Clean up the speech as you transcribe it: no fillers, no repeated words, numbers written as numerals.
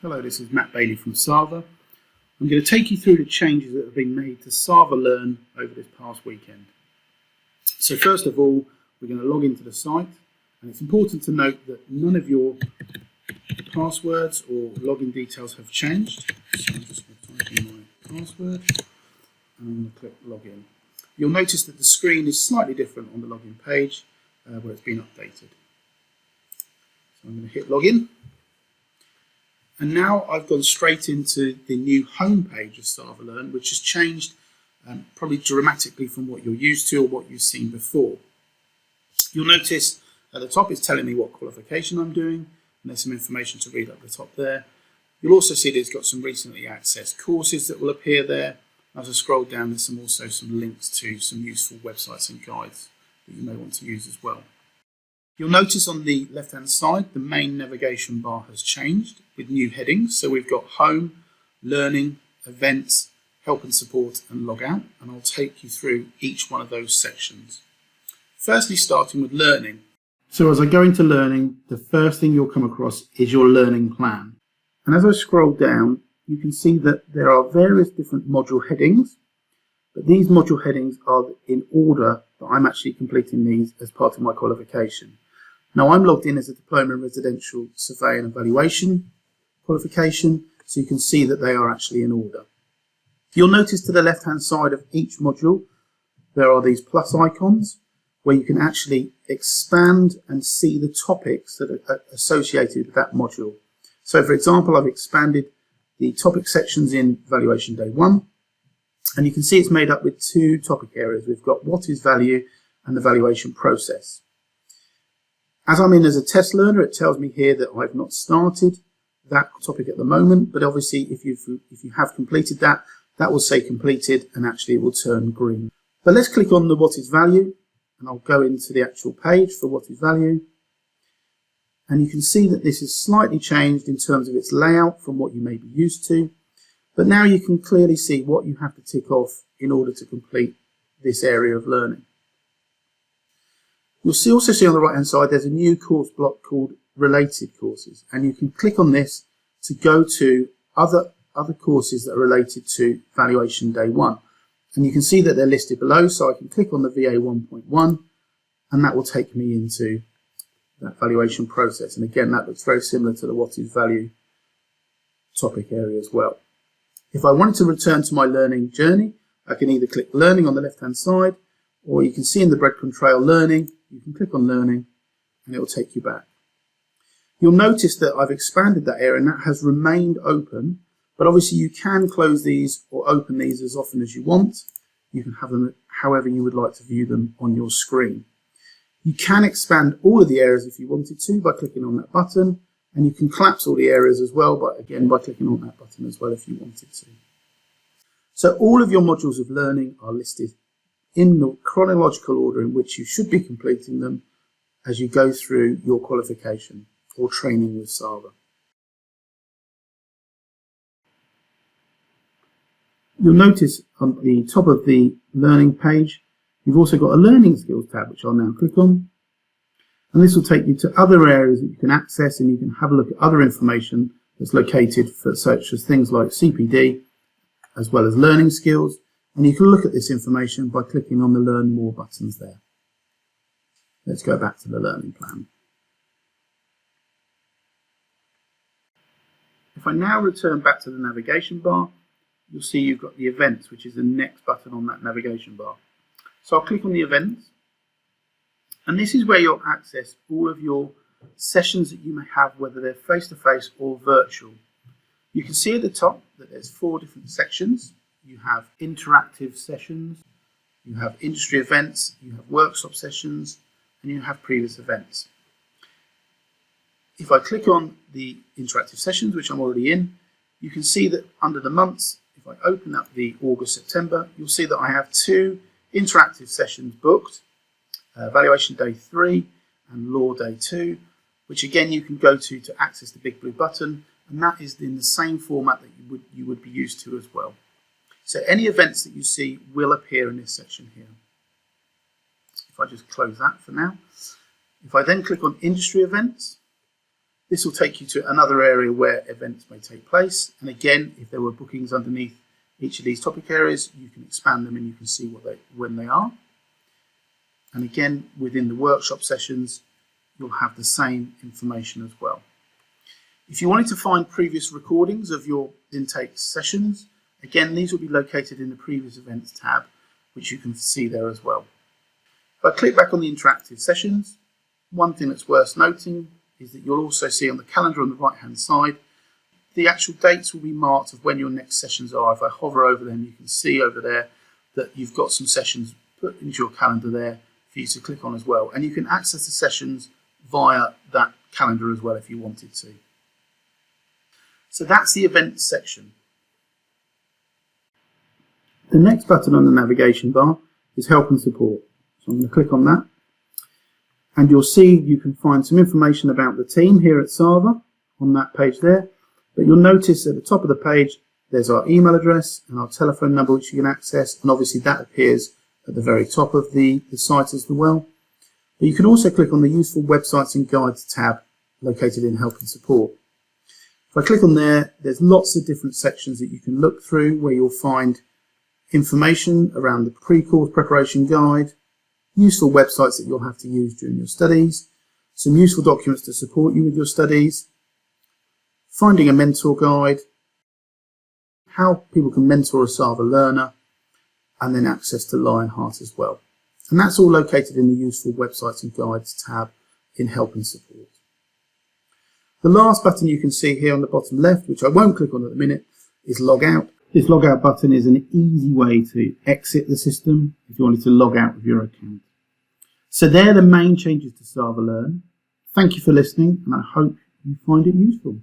Hello, this is Matt Bailey from Sava. I'm going to take you through the changes that have been made to Sava Learn over this past weekend. So first of all, we're going to log into the site, and it's important to note that none of your passwords or login details have changed. So I'm just going to type in my password and I'm going to click login. You'll notice that the screen is slightly different on the login page where it's been updated. So I'm going to hit login. And now I've gone straight into the new home page of Sava Learn, which has changed probably dramatically from what you're used to or what you've seen before. You'll notice at the top it's telling me what qualification I'm doing, and there's some information to read up the top there. You'll also see that it's got some recently accessed courses that will appear there. As I scroll down, there's also some links to some useful websites and guides that you may want to use as well. You'll notice on the left-hand side, the main navigation bar has changed with new headings. So we've got Home, Learning, Events, Help and Support, and Log Out. And I'll take you through each one of those sections. Firstly, starting with Learning. So as I go into Learning, the first thing you'll come across is your learning plan. And as I scroll down, you can see that there are various different module headings. But these module headings are in order that I'm actually completing these as part of my qualification. Now I'm logged in as a Diploma in Residential Survey and Evaluation qualification, so you can see that they are actually in order. You'll notice to the left hand side of each module there are these plus icons where you can actually expand and see the topics that are associated with that module. So for example, I've expanded the topic sections in Valuation Day 1, and you can see it's made up with two topic areas. We've got what is value and the valuation process. As I'm in as a test learner, it tells me here that I've not started that topic at the moment, but obviously if you have completed that, that will say completed and actually it will turn green. But let's click on the what is value and I'll go into the actual page for what is value. And you can see that this is slightly changed in terms of its layout from what you may be used to. But now you can clearly see what you have to tick off in order to complete this area of learning. You'll also see on the right hand side there's a new course block called Related Courses, and you can click on this to go to other courses that are related to Valuation Day 1. And you can see that they're listed below, so I can click on the VA 1.1 and that will take me into that valuation process. And again, that looks very similar to the what is value topic area as well. If I wanted to return to my learning journey, I can either click Learning on the left hand side, or you can see in the breadcrumb trail Learning. You can click on Learning and it will take you back. You'll notice that I've expanded that area and that has remained open, but obviously you can close these or open these as often as you want. You can have them however you would like to view them on your screen. You can expand all of the areas if you wanted to by clicking on that button, and you can collapse all the areas as well, but again by clicking on that button as well if you wanted to. So all of your modules of learning are listed in the chronological order in which you should be completing them as you go through your qualification or training with Sava. You'll notice on the top of the learning page, you've also got a learning skills tab, which I'll now click on. And this will take you to other areas that you can access, and you can have a look at other information that's located for such as things like CPD, as well as learning skills. And you can look at this information by clicking on the Learn More buttons there. Let's go back to the learning plan. If I now return back to the navigation bar, you'll see you've got the events, which is the next button on that navigation bar. So I'll click on the events, and this is where you'll access all of your sessions that you may have, whether they're face-to-face or virtual. You can see at the top that there's 4 different sections. You have interactive sessions, you have industry events, you have workshop sessions, and you have previous events. If I click on the interactive sessions, which I'm already in, you can see that under the months, if I open up the August-September, you'll see that I have 2 interactive sessions booked, Valuation Day 3 and Law Day 2, which again you can go to access the big blue button, and that is in the same format that you would be used to as well. So any events that you see will appear in this section here. If I just close that for now. If I then click on industry events, This will take you to another area where events may take place. And again, if there were bookings underneath each of these topic areas, you can expand them and you can see when they are. And again, within the workshop sessions, you'll have the same information as well. If you wanted to find previous recordings of your intake sessions, again, these will be located in the previous events tab, which you can see there as well. If I click back on the interactive sessions, one thing that's worth noting is that you'll also see on the calendar on the right hand side, the actual dates will be marked of when your next sessions are. If I hover over them, you can see over there that you've got some sessions put into your calendar there for you to click on as well. And you can access the sessions via that calendar as well if you wanted to. So that's the events section. The next button on the navigation bar is help and support. So I'm going to click on that. And you'll see you can find some information about the team here at Sava on that page there. But you'll notice at the top of the page, there's our email address and our telephone number, which you can access. And obviously that appears at the very top of the site as well. But you can also click on the Useful Websites and Guides tab located in Help and Support. If I click on there, there's lots of different sections that you can look through where you'll find information around the pre-course preparation guide, useful websites that you'll have to use during your studies, some useful documents to support you with your studies, finding a mentor guide, how people can mentor a Sava learner, and then access to Lionheart as well. And that's all located in the Useful Websites and Guides tab in Help and Support. The last button you can see here on the bottom left, which I won't click on at the minute, is Log Out. This Log Out button is an easy way to exit the system if you wanted to log out of your account. So they're the main changes to Sava Learn. Thank you for listening, and I hope you find it useful.